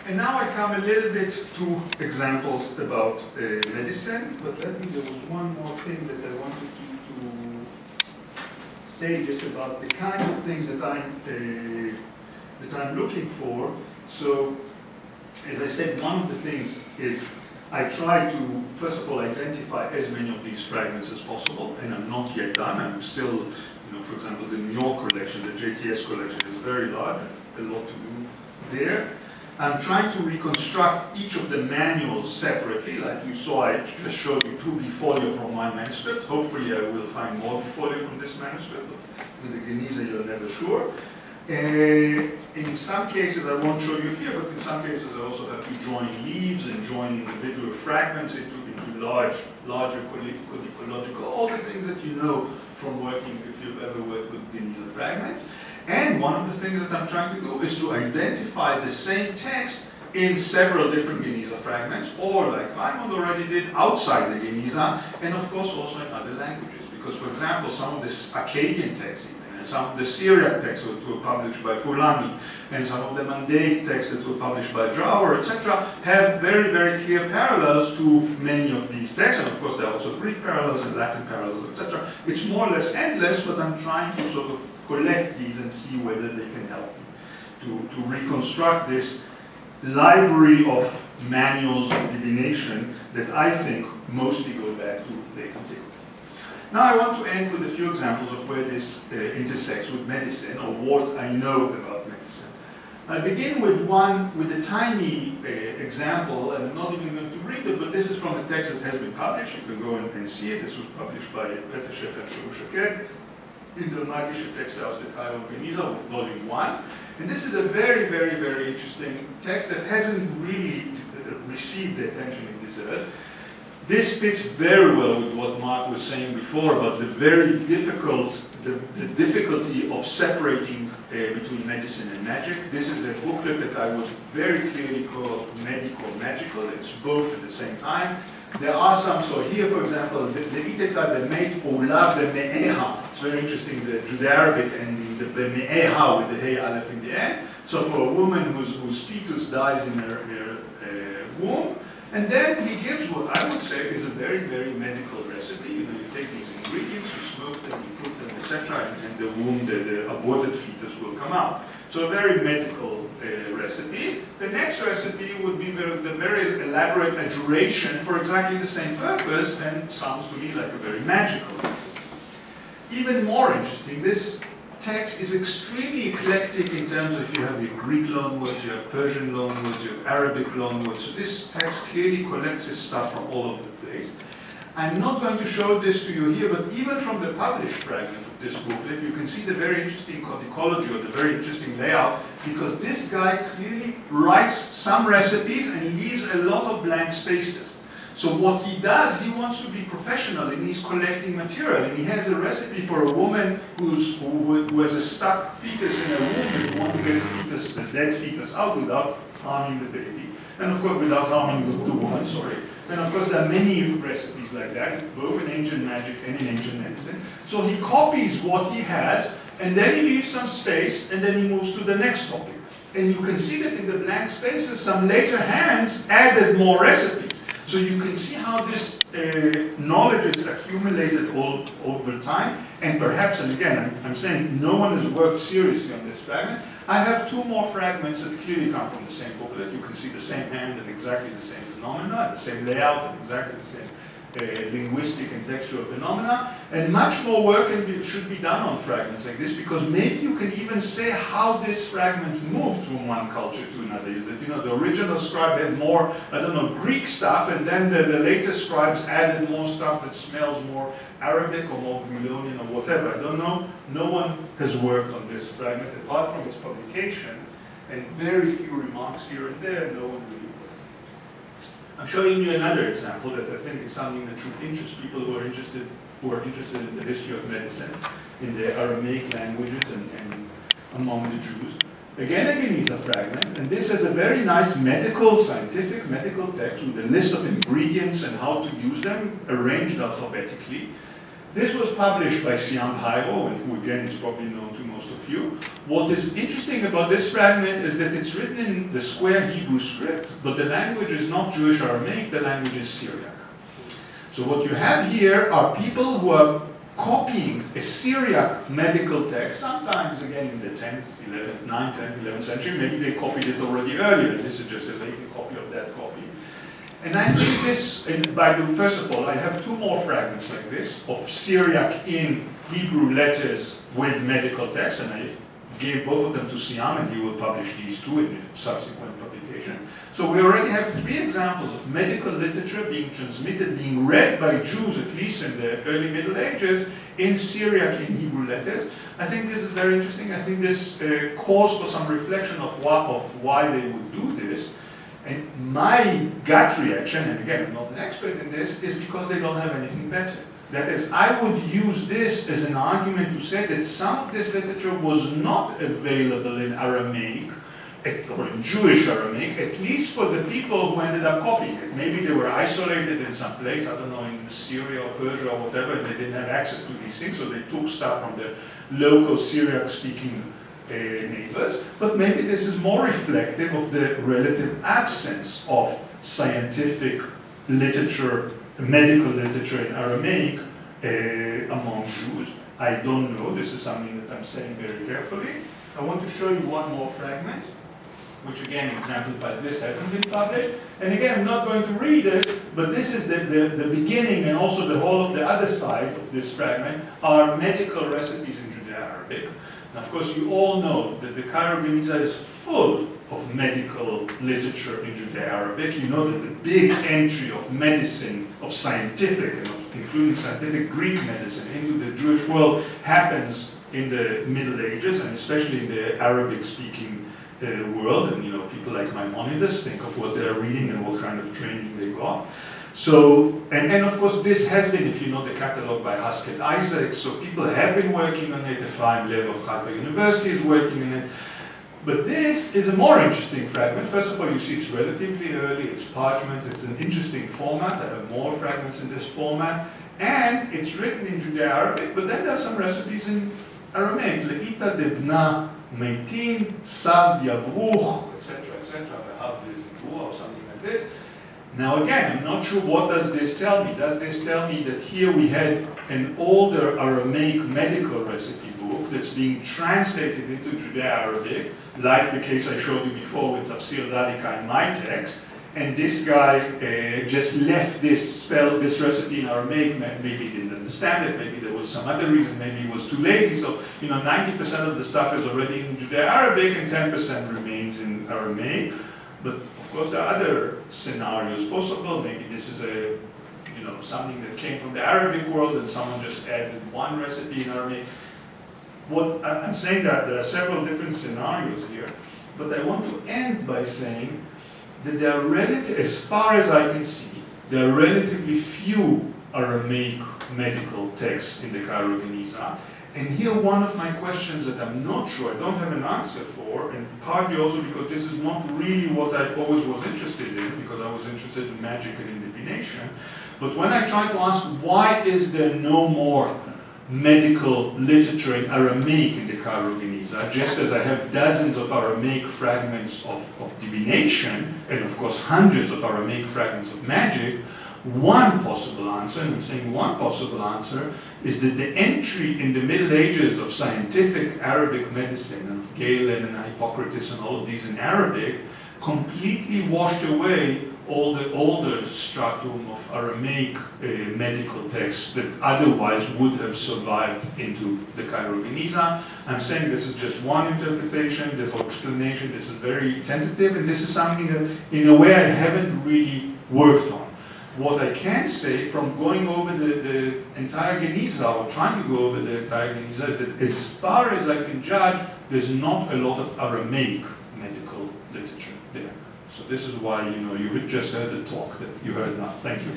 And now I come a little bit to examples about medicine, but there was one more thing that I wanted to say just about the kind of things that I'm looking for. So, as I said, one of the things is I try to, first of all, identify as many of these fragments as possible, and I'm not yet done. I'm still, for example, the New York collection, the JTS collection is very large, a lot to do there. I'm trying to reconstruct each of the manuals separately. Like you saw, I just showed you 2 bifolio from my manuscript. Hopefully I will find more bifolio from this manuscript. With the Geniza, you're never sure. In some cases, I won't show you here, but in some cases I also have to join leaves and join individual fragments into larger codicological, all the things that you know from working, if you've ever worked with Geniza fragments. And one of the things that I'm trying to do is to identify the same text in several different Geniza fragments, or like Raimond already did, outside the Geniza, and of course also in other languages. Because, for example, some of the Akkadian texts, and some of the Syriac texts that were published by Fulani, and some of the Mandaic texts that were published by Drower, etc., have very, very clear parallels to many of these texts. And of course, there are also Greek parallels and Latin parallels, etc. It's more or less endless, but I'm trying to sort of collect these and see whether they can help me to reconstruct this library of manuals of divination that I think mostly go back to late antiquity. Now I want to end with a few examples of where this intersects with medicine, or what I know about medicine. I begin with a tiny example, and I'm not even going to read it, but this is from a text that has been published. You can go and see it. This was published by Peter Sheff and Shaul Shaked in the Magische Texte aus der Cairo Geniza, volume 1. And this is a very, very, very interesting text that hasn't really received the attention it deserves. This fits very well with what Mark was saying before about the very difficult, the difficulty of separating between medicine and magic. This is a booklet that I would very clearly call medico-magical. It's both at the same time. There are some, so here, for example, the Iteta, the mate Olav, the Me'eha. It's very interesting, the Judeo-Arabic and the Me'eha with the Hey Aleph in the end. So for a woman whose fetus dies in her womb. And then he gives what I would say is a very, very medical recipe. You take these ingredients, you smoke them, you cook them, etc., and the womb, the aborted fetus will come out. So a very medical recipe. The next recipe would be the very elaborate adjuration for exactly the same purpose, and sounds to me like a very magical recipe. Even more interesting, this text is extremely eclectic in terms of, you have your Greek loanwords, you have Persian loanwords, you have Arabic loanwords. So this text clearly collects its stuff from all over the place. I'm not going to show this to you here, but even from the published fragment of this booklet, you can see the very interesting codicology, or the very interesting layout, because this guy clearly writes some recipes and leaves a lot of blank spaces. So what he does, he wants to be professional, and he's collecting material. And he has a recipe for a woman who has a stuck fetus in her womb and wants to get the dead fetus out without harming the baby. And of course, without harming the woman, sorry. And of course, there are many recipes like that, both in ancient magic and in ancient medicine. So he copies what he has, and then he leaves some space, and then he moves to the next topic. And you can see that in the blank spaces, some later hands added more recipes. So you can see how this knowledge is accumulated all over time, and perhaps, and again, I'm saying no one has worked seriously on this fragment. I have 2 more fragments that clearly come from the same booklet. You can see the same hand and exactly the same phenomena, the same layout and exactly the same linguistic and textual phenomena, and much more work should be done on fragments like this, because maybe you can even say how this fragment moved from one culture to another. The original scribe had more, Greek stuff, and then the later scribes added more stuff that smells more Arabic or more Babylonian or whatever. I don't know. No one has worked on this fragment apart from its publication, and very few remarks here and there. No one really. I'm showing you another example that I think is something that should interest people who are interested in the history of medicine, in the Aramaic languages and among the Jews. Again, a Geniza fragment, and this has a very nice scientific medical text with a list of ingredients and how to use them, arranged alphabetically. This was published by Siam Hairo, and who again is probably known to most of you. What is interesting about this fragment is that it's written in the square Hebrew script, but the language is not Jewish Aramaic, the language is Syriac. So what you have here are people who are copying a Syriac medical text, sometimes again in the 10th, 11th, 9th, 10th, 11th century, maybe they copied it already earlier, this is just a later copy of that copy. And I think this, first of all, I have two more fragments like this of Syriac in Hebrew letters with medical text, and I gave both of them to Siam, and he will publish these two in a subsequent publication. So we already have three examples of medical literature being transmitted, being read by Jews, at least in the early Middle Ages, in Syriac in Hebrew letters. I think this is very interesting. I think this calls for some reflection of why they would do this. And my gut reaction, and again, I'm not an expert in this, is because they don't have anything better. That is, I would use this as an argument to say that some of this literature was not available in Aramaic, or in Jewish Aramaic, at least for the people who ended up copying it. Maybe they were isolated in some place, I don't know, in Syria or Persia or whatever, and they didn't have access to these things, so they took stuff from the local Syriac-speaking neighbors, but maybe this is more reflective of the relative absence of scientific literature, medical literature in Aramaic among Jews. I don't know, this is something that I'm saying very carefully. I want to show you one more fragment, which again exemplifies this, hasn't been published. And again, I'm not going to read it, but this is the beginning and also the whole of the other side of this fragment are medical recipes in Judeo-Arabic. Now, of course, you all know that the Cairo Geniza is full of medical literature in Judeo-Arabic. You know that the big entry of medicine, of scientific, and including scientific Greek medicine, into the Jewish world happens in the Middle Ages, and especially in the Arabic-speaking world. And people like Maimonides, think of what they're reading and what kind of training they got. So, and of course this has been, if you know the catalog by Hasket Isaac, so people have been working on it, Ephraim Lev of Haifa University is working on it. But this is a more interesting fragment. First of all, you see it's relatively early, it's parchment, it's an interesting format. I have more fragments in this format. And it's written in Judeo-Arabic, but then there are some recipes in Aramaic. Le'ita debna meitin, sav yavruch, etc., or something like this. Now again, I'm not sure what does this tell me. Does this tell me that here we had an older Aramaic medical recipe book that's being translated into Judeo-Arabic, like the case I showed you before with Tafsir Dalika in my text, and this guy just left this recipe in Aramaic, maybe he didn't understand it, maybe there was some other reason, maybe he was too lazy, so 90% of the stuff is already in Judeo-Arabic and 10% remains in Aramaic. But of course, there are other scenarios possible. Maybe this is something that came from the Arabic world and someone just added one recipe in Aramaic. What I'm saying that there are several different scenarios here, but I want to end by saying that there are as far as I can see, there are relatively few Aramaic medical texts in the Cairo Geniza. And here one of my questions that I'm not sure, I don't have an answer for, and partly also because this is not really what I always was interested in, because I was interested in magic and in divination. But when I try to ask why is there no more medical literature in Aramaic in the Cairo Geniza, just as I have dozens of Aramaic fragments of divination, and of course hundreds of Aramaic fragments of magic, one possible answer, and I'm saying one possible answer, is that the entry in the Middle Ages of scientific Arabic medicine, of Galen and Hippocrates and all of these in Arabic, completely washed away all the older stratum of Aramaic medical texts that otherwise would have survived into the Cairo Geniza. I'm saying this is just one interpretation, the whole explanation, this is very tentative, and this is something that in a way I haven't really worked on. What I can say from going over the entire Geniza, or trying to go over the entire Geniza, is that as far as I can judge, there's not a lot of Aramaic medical literature there. So this is why, you just heard the talk that you heard now. Thank you.